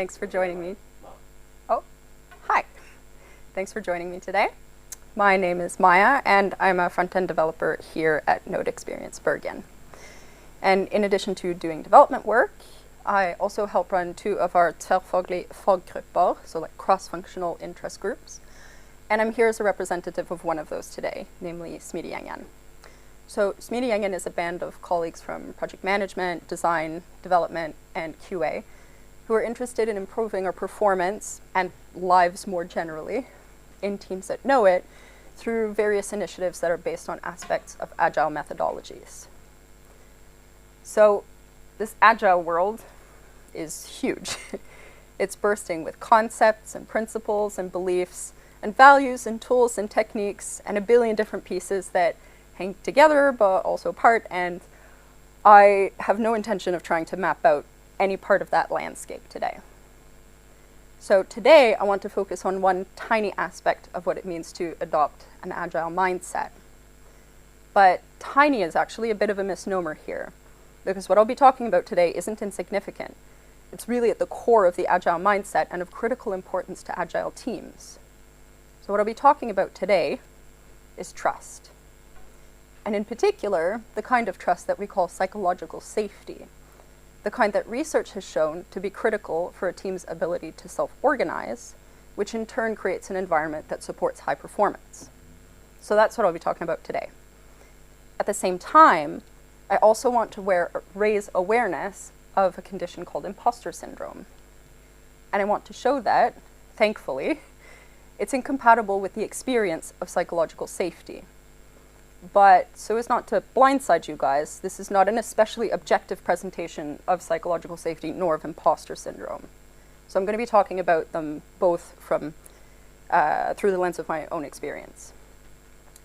Thanks for joining me. Oh, hi. Thanks for joining me today. My name is Maja, and I'm a front-end developer here at Knowit Experience Bergen. And in addition to doing development work, I also help run 2 of our tverrfaglige faggrupper, so like cross-functional interest groups. And I'm here as a representative of one of those today, namely Smidegjengen. So Smidegjengen is a band of colleagues from project management, design, development, and QA who are interested in improving our performance and lives more generally in teams that know it through various initiatives that are based on aspects of agile methodologies. So this agile world is huge. It's bursting with concepts and principles and beliefs and values and tools and techniques and a billion different pieces that hang together but also apart, and I have no intention of trying to map out any part of that landscape today. So today I want to focus on one tiny aspect of what it means to adopt an agile mindset. But tiny is actually a bit of a misnomer here, because what I'll be talking about today isn't insignificant. It's really at the core of the agile mindset and of critical importance to agile teams. So what I'll be talking about today is trust. And in particular, the kind of trust that we call psychological safety, the kind that research has shown to be critical for a team's ability to self-organize, which in turn creates an environment that supports high performance. So that's what I'll be talking about today. At the same time, I also want to raise awareness of a condition called imposter syndrome. And I want to show that, thankfully, it's incompatible with the experience of psychological safety. But so as not to blindside you guys, this is not an especially objective presentation of psychological safety nor of imposter syndrome. So I'm going to be talking about them both from through the lens of my own experience.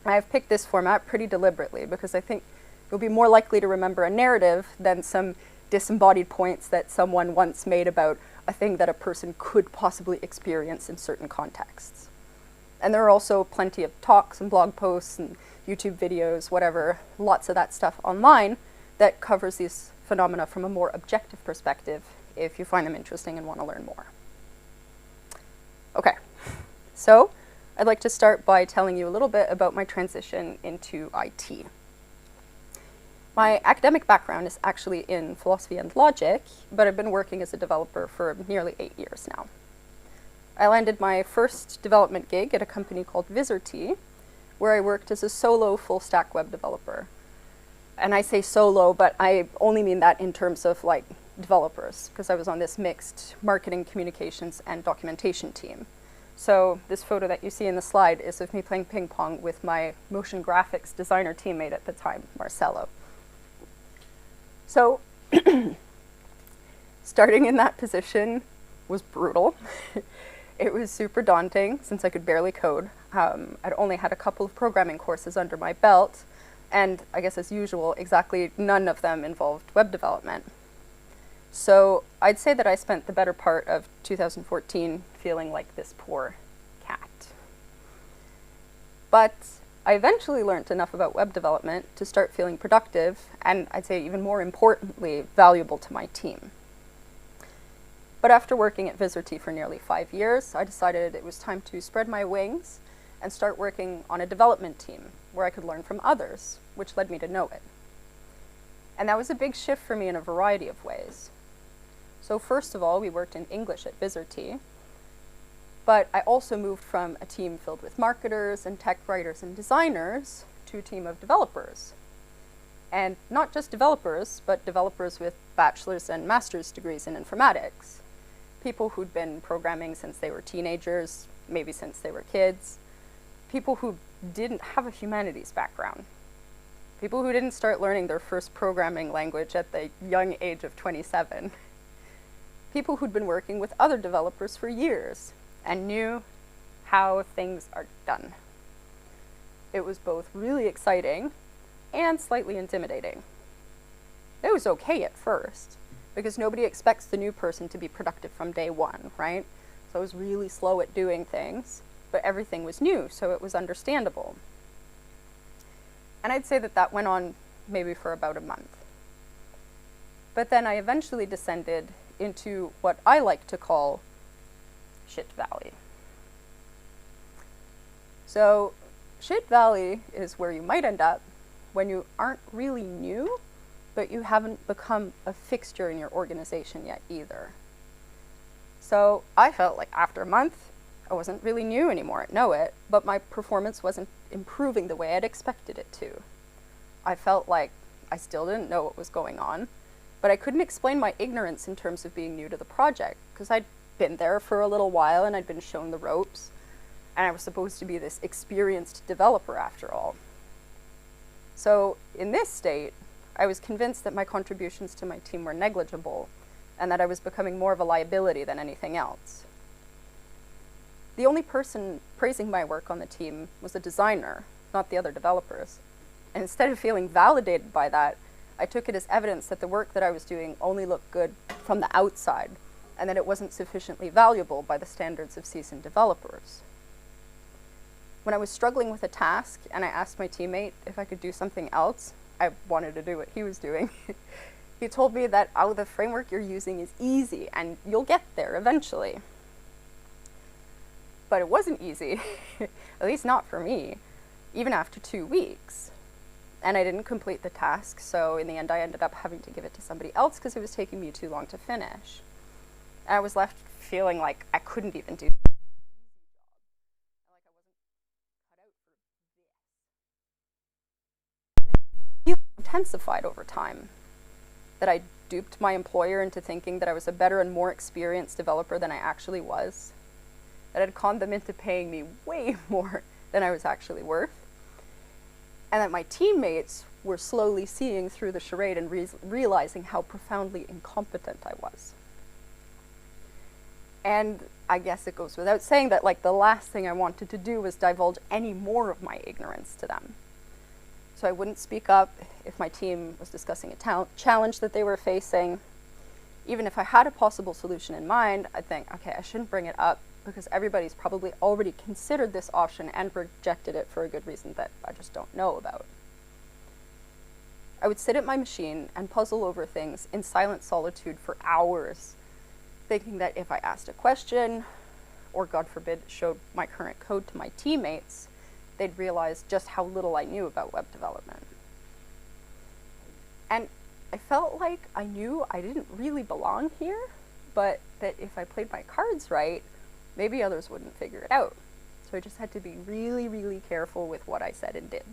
I've picked this format pretty deliberately because I think you'll be more likely to remember a narrative than some disembodied points that someone once made about a thing that a person could possibly experience in certain contexts. And there are also plenty of talks and blog posts and YouTube videos, whatever, lots of that stuff online that covers these phenomena from a more objective perspective if you find them interesting and want to learn more. Okay, so I'd like to start by telling you a little bit about my transition into IT. My academic background is actually in philosophy and logic, but I've been working as a developer for nearly 8 years now. I landed my first development gig at a company called Viserty, where I worked as a solo full-stack web developer. And I say solo, but I only mean that in terms of like developers, because I was on this mixed marketing, communications, and documentation team. So this photo that you see in the slide is of me playing ping pong with my motion graphics designer teammate at the time, Marcelo. So starting in that position was brutal. It was super daunting since I could barely code. I'd only had a couple of programming courses under my belt, and I guess as usual, exactly none of them involved web development. So I'd say that I spent the better part of 2014 feeling like this poor cat. But I eventually learned enough about web development to start feeling productive, and I'd say even more importantly, valuable to my team. But after working at Viserty for nearly 5 years, I decided it was time to spread my wings and start working on a development team where I could learn from others, which led me to Knowit. And that was a big shift for me in a variety of ways. So first of all, we worked in English at Viserty, but I also moved from a team filled with marketers and tech writers and designers to a team of developers. And not just developers, but developers with bachelor's and master's degrees in informatics. People who'd been programming since they were teenagers, maybe since they were kids. People who didn't have a humanities background. People who didn't start learning their first programming language at the young age of 27. People who'd been working with other developers for years and knew how things are done. It was both really exciting and slightly intimidating. It was okay at first, because nobody expects the new person to be productive from day one, right? So I was really slow at doing things, but everything was new, so it was understandable. And I'd say that that went on maybe for about a month. But then I eventually descended into what I like to call shit valley. So shit valley is where you might end up when you aren't really new, but you haven't become a fixture in your organization yet either. So I felt like after a month, I wasn't really new anymore at Knowit, but my performance wasn't improving the way I'd expected it to. I felt like I still didn't know what was going on, but I couldn't explain my ignorance in terms of being new to the project, because I'd been there for a little while and I'd been shown the ropes, and I was supposed to be this experienced developer after all. So in this state, I was convinced that my contributions to my team were negligible, and that I was becoming more of a liability than anything else. The only person praising my work on the team was the designer, not the other developers. And instead of feeling validated by that, I took it as evidence that the work that I was doing only looked good from the outside, and that it wasn't sufficiently valuable by the standards of seasoned developers. When I was struggling with a task and I asked my teammate if I could do something else, I wanted to do what he was doing. He told me that, oh, the framework you're using is easy and you'll get there eventually. But it wasn't easy, at least not for me, even after 2 weeks. And I didn't complete the task, so in the end I ended up having to give it to somebody else because it was taking me too long to finish. And I was left feeling like I couldn't even do the easy job. Like I wasn't cut out for this. And it intensified over time. That I duped my employer into thinking that I was a better and more experienced developer than I actually was. That I'd conned them into paying me way more than I was actually worth. And that my teammates were slowly seeing through the charade and realizing how profoundly incompetent I was. And I guess it goes without saying that like the last thing I wanted to do was divulge any more of my ignorance to them. So I wouldn't speak up if my team was discussing a challenge that they were facing. Even if I had a possible solution in mind, I'd think, okay, I shouldn't bring it up because everybody's probably already considered this option and rejected it for a good reason that I just don't know about. I would sit at my machine and puzzle over things in silent solitude for hours, thinking that if I asked a question, or God forbid, showed my current code to my teammates, they'd realize just how little I knew about web development. And I felt like I knew I didn't really belong here, but that if I played my cards right, maybe others wouldn't figure it out. So I just had to be really, really careful with what I said and did.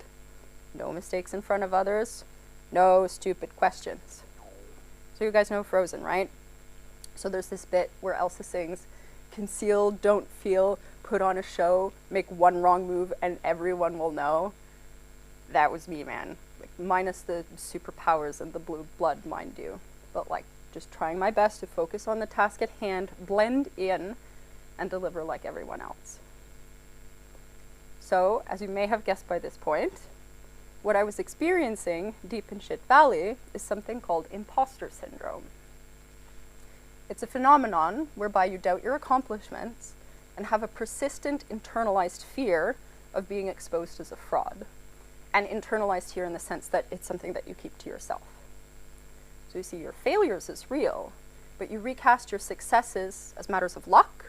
No mistakes in front of others, no stupid questions. So you guys know Frozen, right? So there's this bit where Elsa sings, "Conceal, don't feel, put on a show, make one wrong move and everyone will know." That was me, man. Like, minus the superpowers and the blue blood, mind you. But like, just trying my best to focus on the task at hand, blend in, and deliver like everyone else. So, as you may have guessed by this point, what I was experiencing deep in Shit Valley is something called Imposter Syndrome. It's a phenomenon whereby you doubt your accomplishments and have a persistent internalized fear of being exposed as a fraud. And internalized here in the sense that it's something that you keep to yourself. So you see your failures as real, but you recast your successes as matters of luck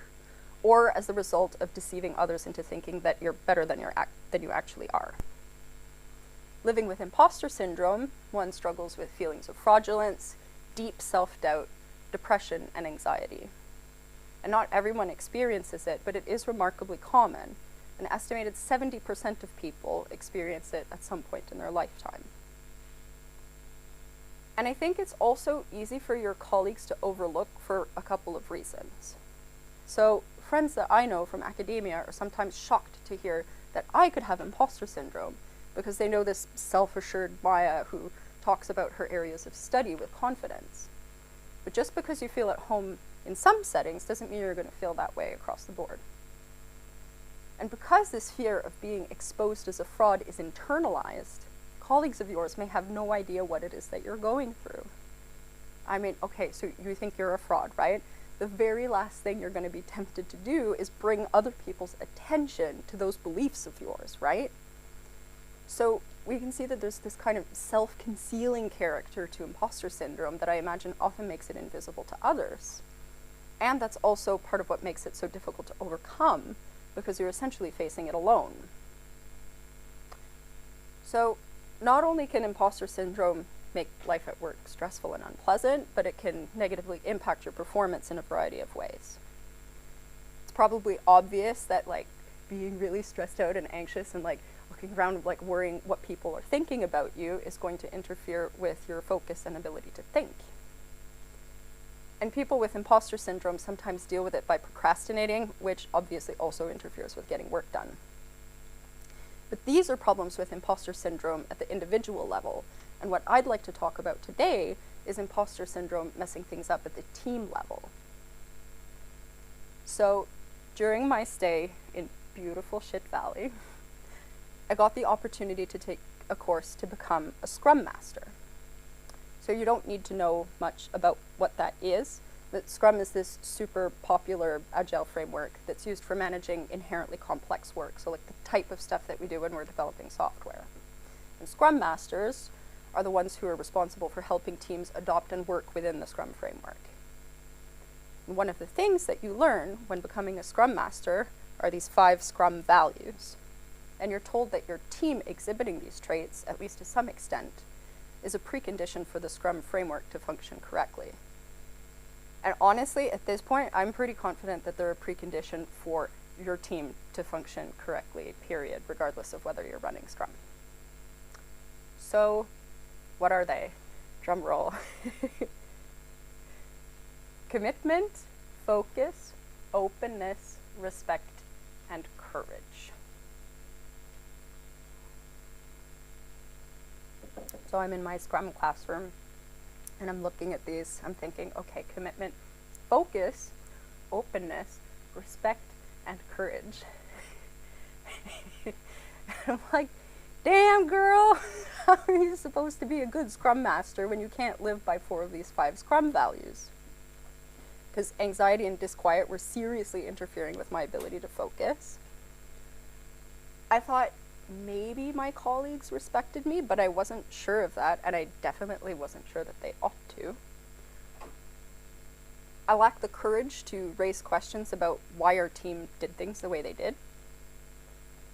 or as the result of deceiving others into thinking that you're better than you actually are. Living with imposter syndrome, one struggles with feelings of fraudulence, deep self-doubt, depression, and anxiety. And not everyone experiences it, but it is remarkably common. An estimated 70% of people experience it at some point in their lifetime. And I think it's also easy for your colleagues to overlook for a couple of reasons. So friends that I know from academia are sometimes shocked to hear that I could have imposter syndrome because they know this self-assured Maja who talks about her areas of study with confidence. But just because you feel at home in some settings doesn't mean you're going to feel that way across the board. And because this fear of being exposed as a fraud is internalized, colleagues of yours may have no idea what it is that you're going through. I mean, okay, so you think you're a fraud, right? The very last thing you're going to be tempted to do is bring other people's attention to those beliefs of yours, right? So we can see that there's this kind of self-concealing character to imposter syndrome that I imagine often makes it invisible to others. And that's also part of what makes it so difficult to overcome, because you're essentially facing it alone. So not only can imposter syndrome make life at work stressful and unpleasant, but it can negatively impact your performance in a variety of ways. It's probably obvious that like being really stressed out and anxious and like looking around like worrying what people are thinking about you is going to interfere with your focus and ability to think. And people with imposter syndrome sometimes deal with it by procrastinating, which obviously also interferes with getting work done. But these are problems with imposter syndrome at the individual level, and what I'd like to talk about today is imposter syndrome messing things up at the team level. So during my stay in beautiful Shit Valley, I got the opportunity to take a course to become a Scrum Master. So you don't need to know much about what that is, but Scrum is this super popular agile framework that's used for managing inherently complex work, so like the type of stuff that we do when we're developing software. And Scrum Masters are the ones who are responsible for helping teams adopt and work within the Scrum framework. And one of the things that you learn when becoming a Scrum Master are these 5 Scrum values. And you're told that your team exhibiting these traits, at least to some extent, is a precondition for the Scrum framework to function correctly. And honestly, at this point, I'm pretty confident that they're a precondition for your team to function correctly, period, regardless of whether you're running Scrum. So, what are they? Drum roll. Commitment, focus, openness, respect, and courage. So I'm in my Scrum classroom, and I'm looking at these. I'm thinking, okay, commitment, focus, openness, respect, and courage. I'm like, damn girl, how are you supposed to be a good Scrum Master when you can't live by 4 of these 5 Scrum values? Because anxiety and disquiet were seriously interfering with my ability to focus. I thought maybe my colleagues respected me, but I wasn't sure of that, and I definitely wasn't sure that they ought to. I lacked the courage to raise questions about why our team did things the way they did.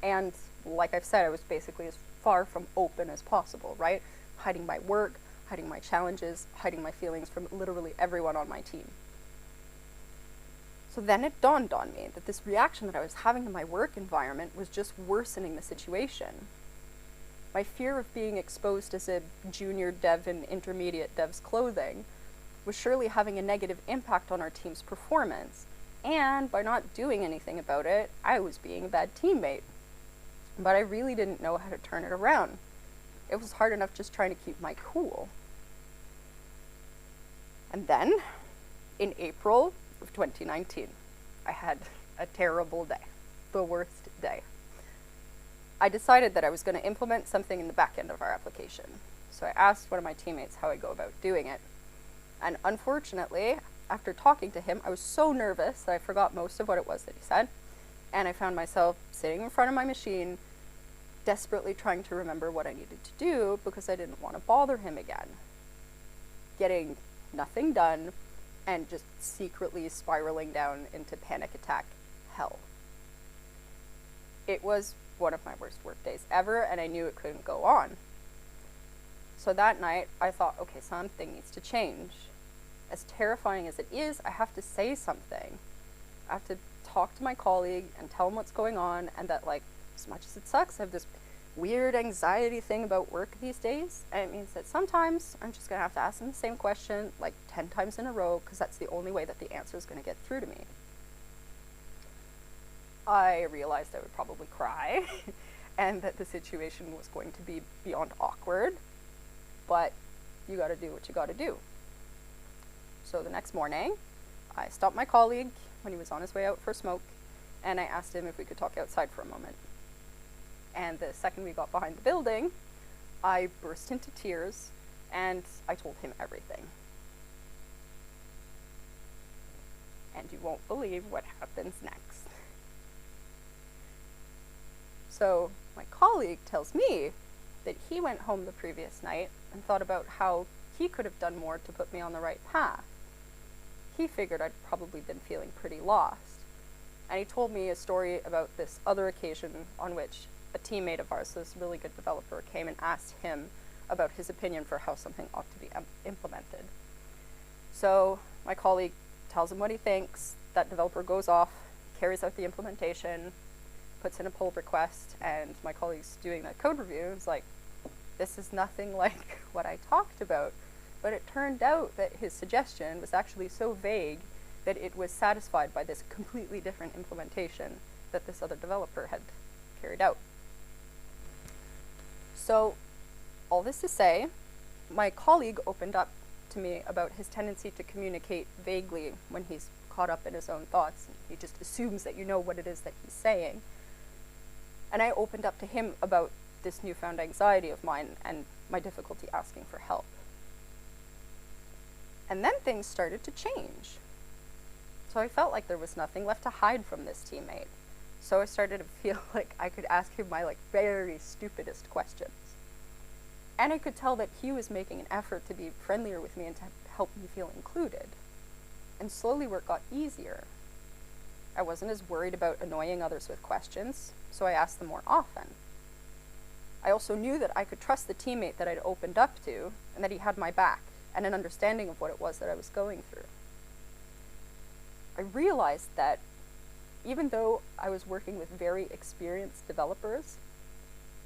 And like I've said, I was basically as far from open as possible, right? Hiding my work, hiding my challenges, hiding my feelings from literally everyone on my team. So then it dawned on me that this reaction that I was having in my work environment was just worsening the situation. My fear of being exposed as a junior dev in intermediate dev's clothing was surely having a negative impact on our team's performance, and by not doing anything about it, I was being a bad teammate. But I really didn't know how to turn it around. It was hard enough just trying to keep my cool. And then, in April of 2019, I had a terrible day, the worst day. I decided that I was going to implement something in the back end of our application. So I asked one of my teammates how I go about doing it. And unfortunately, after talking to him, I was so nervous that I forgot most of what it was that he said. And I found myself sitting in front of my machine, desperately trying to remember what I needed to do because I didn't want to bother him again. Getting nothing done and just secretly spiraling down into panic attack hell. It was one of my worst work days ever, and I knew it couldn't go on. So that night, I thought, okay, something needs to change. As terrifying as it is, I have to say something. I have to talk to my colleague and tell him what's going on, and that, like, as much as it sucks, I have this weird anxiety thing about work these days, and it means that sometimes I'm just gonna have to ask them the same question like 10 times in a row, because that's the only way that the answer is gonna get through to me. I realized I would probably cry and that the situation was going to be beyond awkward, but you gotta do what you gotta do. So the next morning, I stopped my colleague when he was on his way out for a smoke, and I asked him if we could talk outside for a moment. And the second we got behind the building, I burst into tears, and I told him everything. And you won't believe what happens next. So my colleague tells me that he went home the previous night and thought about how he could have done more to put me on the right path. He figured I'd probably been feeling pretty lost. And he told me a story about this other occasion on which a teammate of ours, this really good developer, came and asked him about his opinion for how something ought to be implemented. So my colleague tells him what he thinks, that developer goes off, carries out the implementation, puts in a pull request, and my colleague's doing that code review and is like, this is nothing like what I talked about. But it turned out that his suggestion was actually so vague that it was satisfied by this completely different implementation that this other developer had carried out. So, all this to say, my colleague opened up to me about his tendency to communicate vaguely when he's caught up in his own thoughts. He just assumes that you know what it is that he's saying. And I opened up to him about this newfound anxiety of mine and my difficulty asking for help. And then things started to change. So I felt like there was nothing left to hide from this teammate. So I started to feel like I could ask him my very stupidest questions. And I could tell that he was making an effort to be friendlier with me and to help me feel included. And slowly work got easier. I wasn't as worried about annoying others with questions, so I asked them more often. I also knew that I could trust the teammate that I'd opened up to, and that he had my back, and an understanding of what it was that I was going through. I realized that even though I was working with very experienced developers,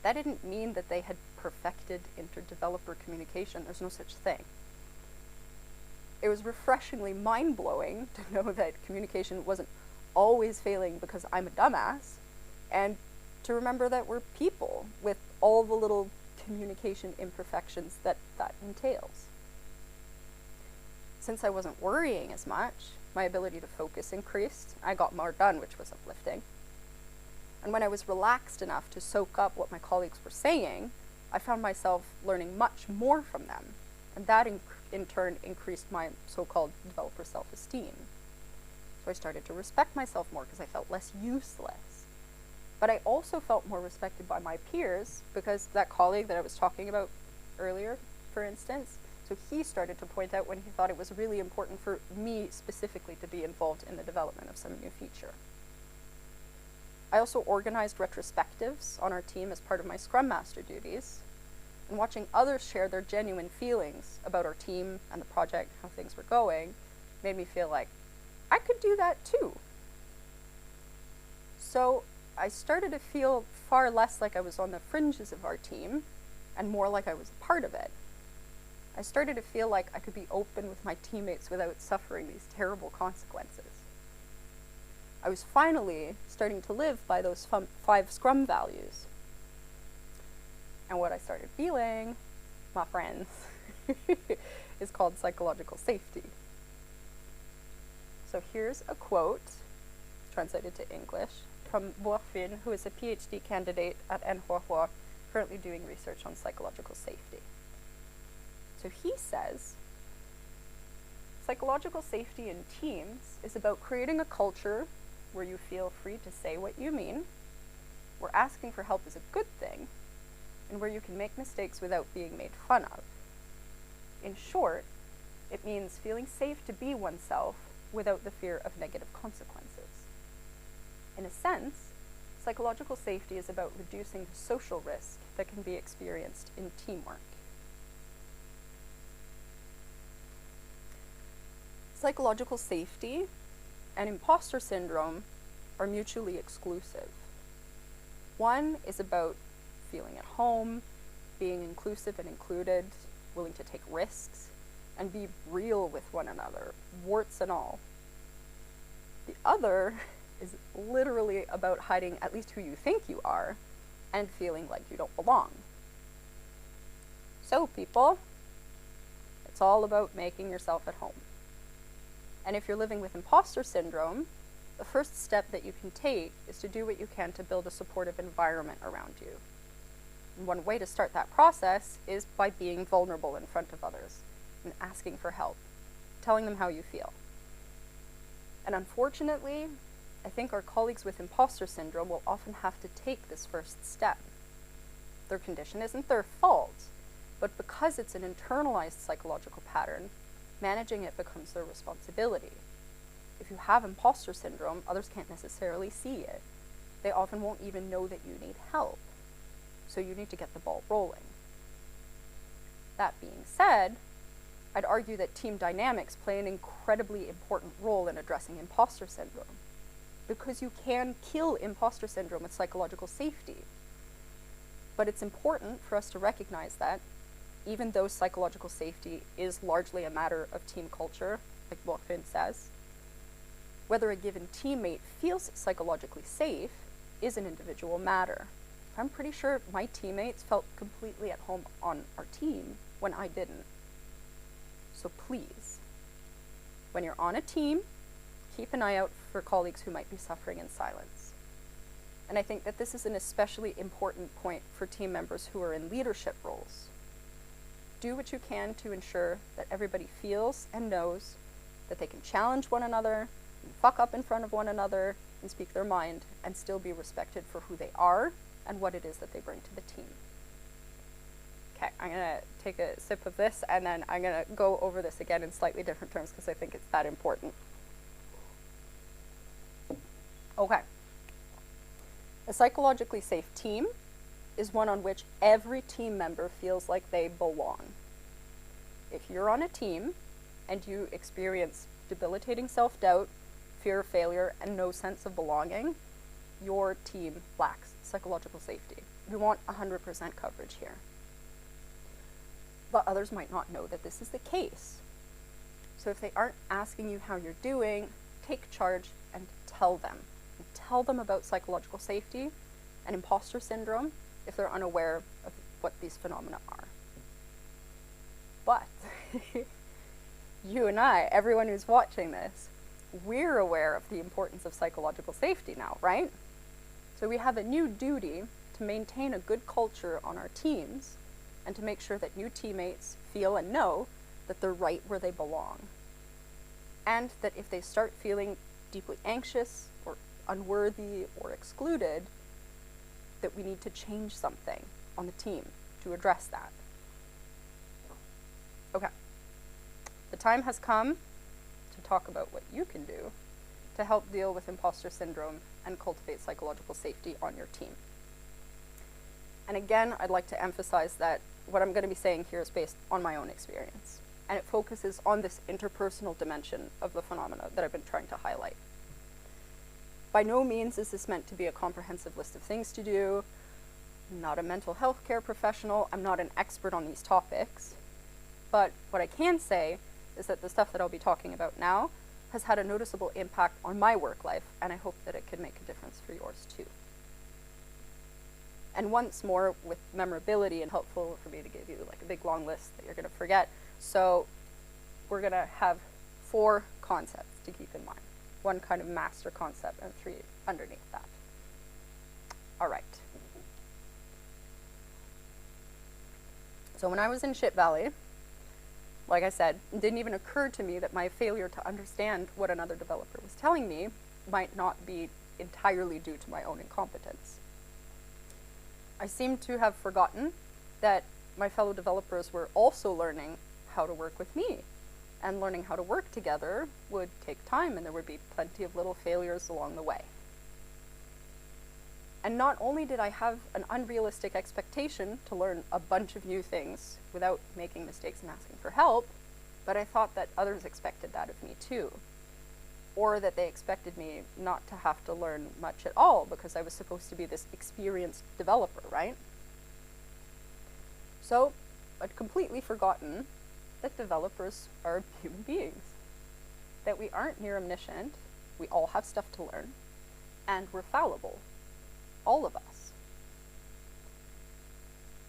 that didn't mean that they had perfected inter-developer communication. There's no such thing. It was refreshingly mind-blowing to know that communication wasn't always failing because I'm a dumbass, and to remember that we're people with all the little communication imperfections that entails. Since I wasn't worrying as much, my ability to focus increased. I got more done, which was uplifting. And when I was relaxed enough to soak up what my colleagues were saying, I found myself learning much more from them. And that in turn increased my so-called developer self-esteem. So I started to respect myself more because I felt less useless. But I also felt more respected by my peers because that colleague that I was talking about earlier, for instance, so he started to point out when he thought it was really important for me specifically to be involved in the development of some new feature. I also organized retrospectives on our team as part of my Scrum Master duties, and watching others share their genuine feelings about our team and the project, how things were going, made me feel like I could do that too. So I started to feel far less like I was on the fringes of our team and more like I was a part of it. I started to feel like I could be open with my teammates without suffering these terrible consequences. I was finally starting to live by those 5 Scrum values. And what I started feeling, my friends, is called psychological safety. So here's a quote, translated to English, from Bourfin, who is a PhD candidate at NHH, currently doing research on psychological safety. So he says, psychological safety in teams is about creating a culture where you feel free to say what you mean, where asking for help is a good thing, and where you can make mistakes without being made fun of. In short, it means feeling safe to be oneself without the fear of negative consequences. In a sense, psychological safety is about reducing the social risk that can be experienced in teamwork. Psychological safety and imposter syndrome are mutually exclusive. One is about feeling at home, being inclusive and included, willing to take risks, and be real with one another, warts and all. The other is literally about hiding at least who you think you are and feeling like you don't belong. So people, it's all about making yourself at home. And if you're living with imposter syndrome, the first step that you can take is to do what you can to build a supportive environment around you. And one way to start that process is by being vulnerable in front of others and asking for help, telling them how you feel. And unfortunately, I think our colleagues with imposter syndrome will often have to take this first step. Their condition isn't their fault, but because it's an internalized psychological pattern, managing it becomes their responsibility. If you have imposter syndrome, others can't necessarily see it. They often won't even know that you need help. So you need to get the ball rolling. That being said, I'd argue that team dynamics play an incredibly important role in addressing imposter syndrome, because you can kill imposter syndrome with psychological safety. But it's important for us to recognize that even though psychological safety is largely a matter of team culture, like what Finn says, whether a given teammate feels psychologically safe is an individual matter. I'm pretty sure my teammates felt completely at home on our team when I didn't. So please, when you're on a team, keep an eye out for colleagues who might be suffering in silence. And I think that this is an especially important point for team members who are in leadership roles. Do what you can to ensure that everybody feels and knows that they can challenge one another, and fuck up in front of one another, and speak their mind, and still be respected for who they are and what it is that they bring to the team. Okay, I'm going to take a sip of this, and then I'm going to go over this again in slightly different terms because I think it's that important. Okay. A psychologically safe team is one on which every team member feels like they belong. If you're on a team and you experience debilitating self-doubt, fear of failure, and no sense of belonging, your team lacks psychological safety. We want 100% coverage here. But others might not know that this is the case. So if they aren't asking you how you're doing, take charge and tell them. And tell them about psychological safety and imposter syndrome if they're unaware of what these phenomena are. But you and I, everyone who's watching this, we're aware of the importance of psychological safety now, right? So we have a new duty to maintain a good culture on our teams and to make sure that new teammates feel and know that they're right where they belong. And that if they start feeling deeply anxious or unworthy or excluded, that we need to change something on the team to address that. Okay. The time has come to talk about what you can do to help deal with imposter syndrome and cultivate psychological safety on your team. And again, I'd like to emphasize that what I'm going to be saying here is based on my own experience, and it focuses on this interpersonal dimension of the phenomena that I've been trying to highlight. By no means is this meant to be a comprehensive list of things to do. I'm not a mental health care professional. I'm not an expert on these topics. But what I can say is that the stuff that I'll be talking about now has had a noticeable impact on my work life, and I hope that it can make a difference for yours too. And once more, with memorability, and helpful for me to give you like a big long list that you're going to forget. So we're going to have 4 concepts to keep in mind. 1 kind of master concept and 3 underneath that. All right. So when I was in Ship Valley, like I said, it didn't even occur to me that my failure to understand what another developer was telling me might not be entirely due to my own incompetence. I seemed to have forgotten that my fellow developers were also learning how to work with me, and learning how to work together would take time, and there would be plenty of little failures along the way. And not only did I have an unrealistic expectation to learn a bunch of new things without making mistakes and asking for help, but I thought that others expected that of me too. Or that they expected me not to have to learn much at all because I was supposed to be this experienced developer, right? So I'd completely forgotten that developers are human beings, that we aren't near omniscient, we all have stuff to learn, and we're fallible, all of us.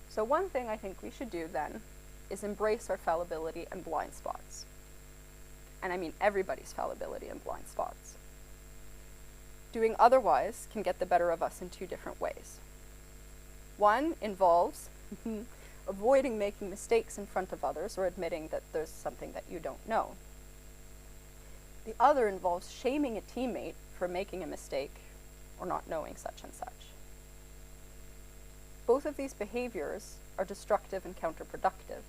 So one thing I think we should do then is embrace our fallibility and blind spots. And I mean everybody's fallibility and blind spots. Doing otherwise can get the better of us in 2 different ways. One involves avoiding making mistakes in front of others or admitting that there's something that you don't know. The other involves shaming a teammate for making a mistake or not knowing such and such. both of these behaviors are destructive and counterproductive.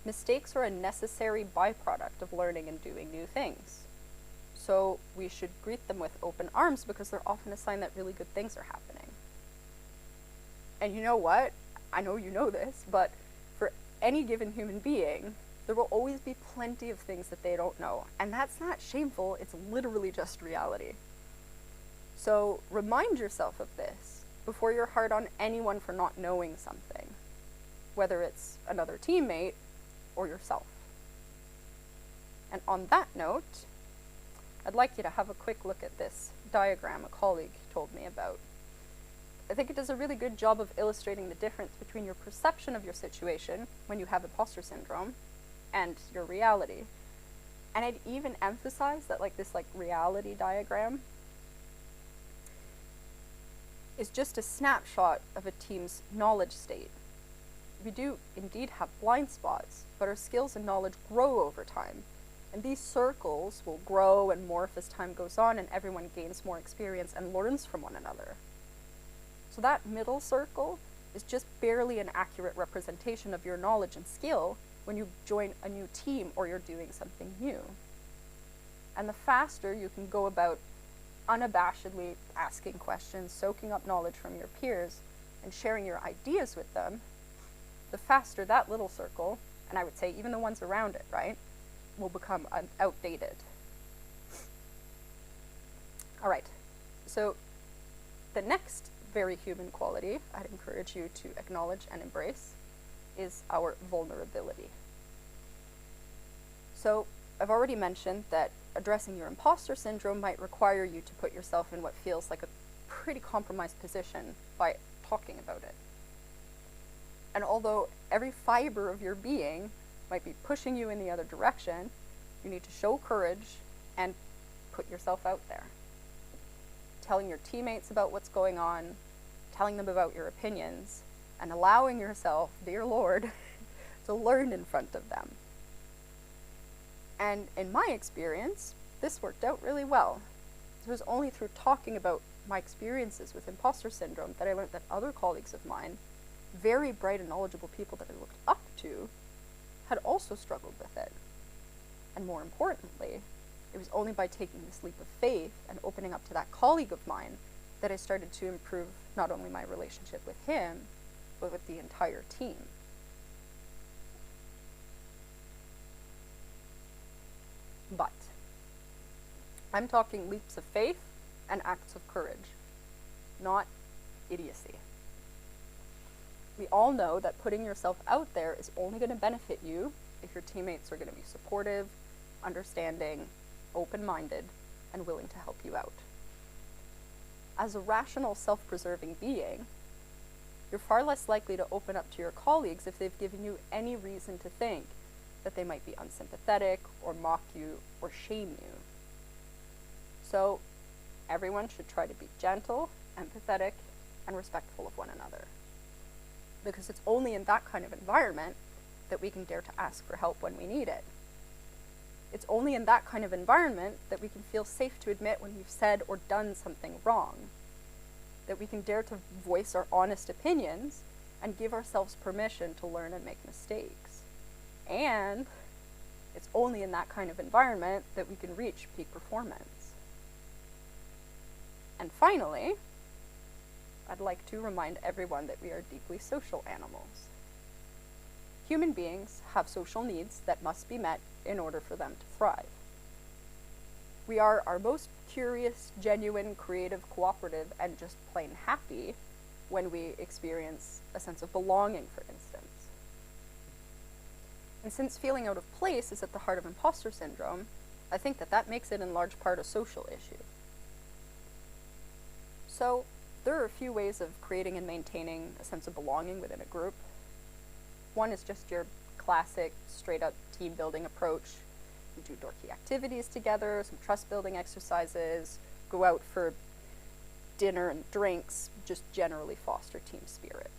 Mistakes are a necessary byproduct of learning and doing new things. So we should greet them with open arms because they're often a sign that really good things are happening. And you know what? I know you know this, but for any given human being, there will always be plenty of things that they don't know. And that's not shameful, it's literally just reality. So remind yourself of this before you're hard on anyone for not knowing something, whether it's another teammate or yourself. And on that note, I'd like you to have a quick look at this diagram a colleague told me about. I think it does a really good job of illustrating the difference between your perception of your situation when you have imposter syndrome and your reality. And I'd even emphasize that this reality diagram is just a snapshot of a team's knowledge state. We do indeed have blind spots, but our skills and knowledge grow over time. And these circles will grow and morph as time goes on and everyone gains more experience and learns from one another. So that middle circle is just barely an accurate representation of your knowledge and skill when you join a new team or you're doing something new. And the faster you can go about unabashedly asking questions, soaking up knowledge from your peers, and sharing your ideas with them, the faster that little circle, and I would say even the ones around it, right, will become outdated. All right, so the next very human quality I'd encourage you to acknowledge and embrace is our vulnerability. So I've already mentioned that addressing your imposter syndrome might require you to put yourself in what feels like a pretty compromised position by talking about it. And although every fiber of your being might be pushing you in the other direction, you need to show courage and put yourself out there. Telling your teammates about what's going on, telling them about your opinions, and allowing yourself, dear Lord, to learn in front of them. And in my experience, this worked out really well. It was only through talking about my experiences with imposter syndrome that I learned that other colleagues of mine, very bright and knowledgeable people that I looked up to, had also struggled with it. And more importantly, it was only by taking this leap of faith and opening up to that colleague of mine that I started to improve not only my relationship with him, but with the entire team. But I'm talking leaps of faith and acts of courage, not idiocy. We all know that putting yourself out there is only going to benefit you if your teammates are going to be supportive, understanding, open-minded, and willing to help you out. As a rational, self-preserving being, you're far less likely to open up to your colleagues if they've given you any reason to think that they might be unsympathetic or mock you or shame you. So everyone should try to be gentle, empathetic, and respectful of one another. Because it's only in that kind of environment that we can dare to ask for help when we need it. It's only in that kind of environment that we can feel safe to admit when we've said or done something wrong. That we can dare to voice our honest opinions and give ourselves permission to learn and make mistakes. And it's only in that kind of environment that we can reach peak performance. And finally, I'd like to remind everyone that we are deeply social animals. Human beings have social needs that must be met in order for them to thrive. We are our most curious, genuine, creative, cooperative, and just plain happy when we experience a sense of belonging, for instance. And since feeling out of place is at the heart of imposter syndrome, I think that makes it in large part a social issue. So, there are a few ways of creating and maintaining a sense of belonging within a group. One is just your classic, straight-up team-building approach. You do dorky activities together, some trust-building exercises, go out for dinner and drinks, just generally foster team spirit.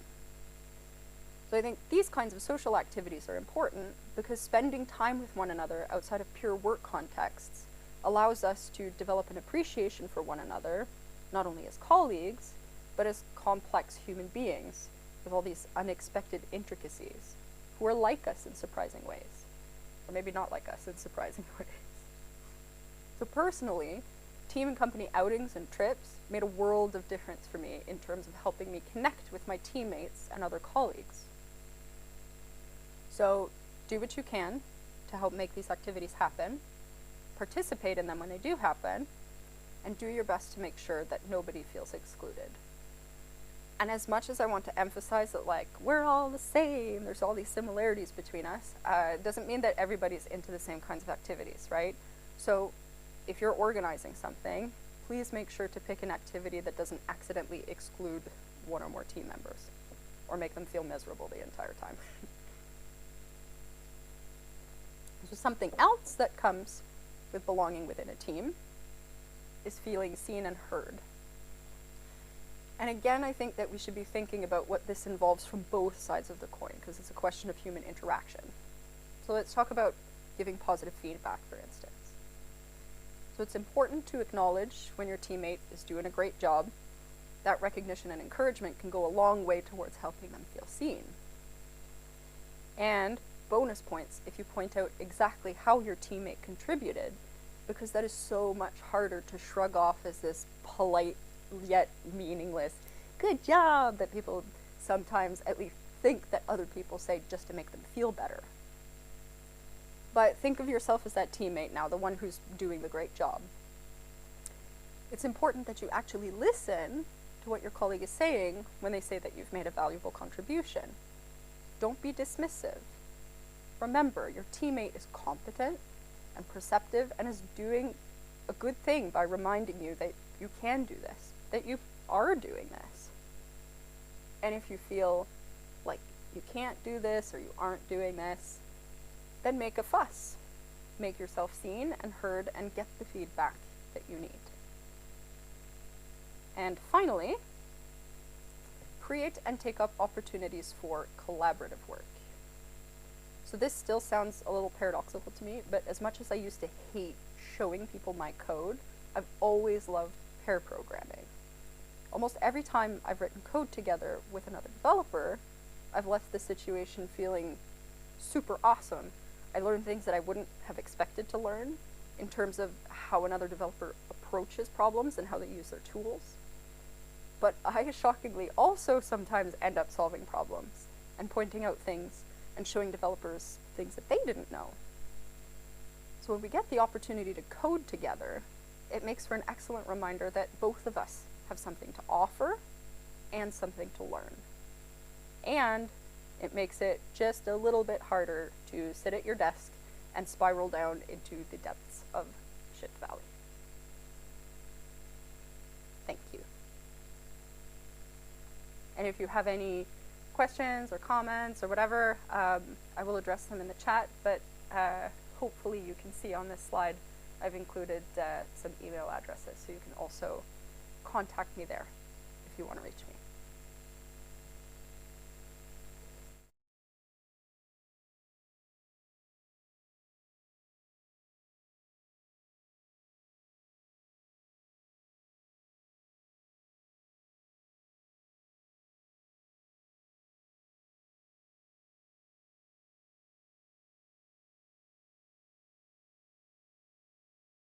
So I think these kinds of social activities are important because spending time with one another outside of pure work contexts allows us to develop an appreciation for one another, not only as colleagues, but as complex human beings with all these unexpected intricacies who are like us in surprising ways, or maybe not like us in surprising ways. So personally, team and company outings and trips made a world of difference for me in terms of helping me connect with my teammates and other colleagues. So do what you can to help make these activities happen, participate in them when they do happen, and do your best to make sure that nobody feels excluded. And as much as I want to emphasize that, like, we're all the same, there's all these similarities between us, it doesn't mean that everybody's into the same kinds of activities, right? So if you're organizing something, please make sure to pick an activity that doesn't accidentally exclude one or more team members or make them feel miserable the entire time. So something else that comes with belonging within a team is feeling seen and heard. And again, I think that we should be thinking about what this involves from both sides of the coin, because it's a question of human interaction. So let's talk about giving positive feedback, for instance. So it's important to acknowledge when your teammate is doing a great job. That recognition and encouragement can go a long way towards helping them feel seen. And bonus points if you point out exactly how your teammate contributed, because that is so much harder to shrug off as this polite yet meaningless good job that people sometimes at least think that other people say just to make them feel better. But think of yourself as that teammate now, the one who's doing the great job. It's important that you actually listen to what your colleague is saying when they say that you've made a valuable contribution. Don't be dismissive. Remember, your teammate is competent and perceptive and is doing a good thing by reminding you that you can do this, that you are doing this. And if you feel like you can't do this or you aren't doing this, then make a fuss. Make yourself seen and heard and get the feedback that you need. And finally, create and take up opportunities for collaborative work. So this still sounds a little paradoxical to me, but as much as I used to hate showing people my code, I've always loved pair programming. Almost every time I've written code together with another developer, I've left the situation feeling super awesome. I learned things that I wouldn't have expected to learn in terms of how another developer approaches problems and how they use their tools. But I shockingly also sometimes end up solving problems and pointing out things and showing developers things that they didn't know. So when we get the opportunity to code together, it makes for an excellent reminder that both of us have something to offer and something to learn. And it makes it just a little bit harder to sit at your desk and spiral down into the depths of shit valley. Thank you. And if you have any questions or comments or whatever, I will address them in the chat, but hopefully you can see on this slide I've included some email addresses, so you can also contact me there if you want to reach me.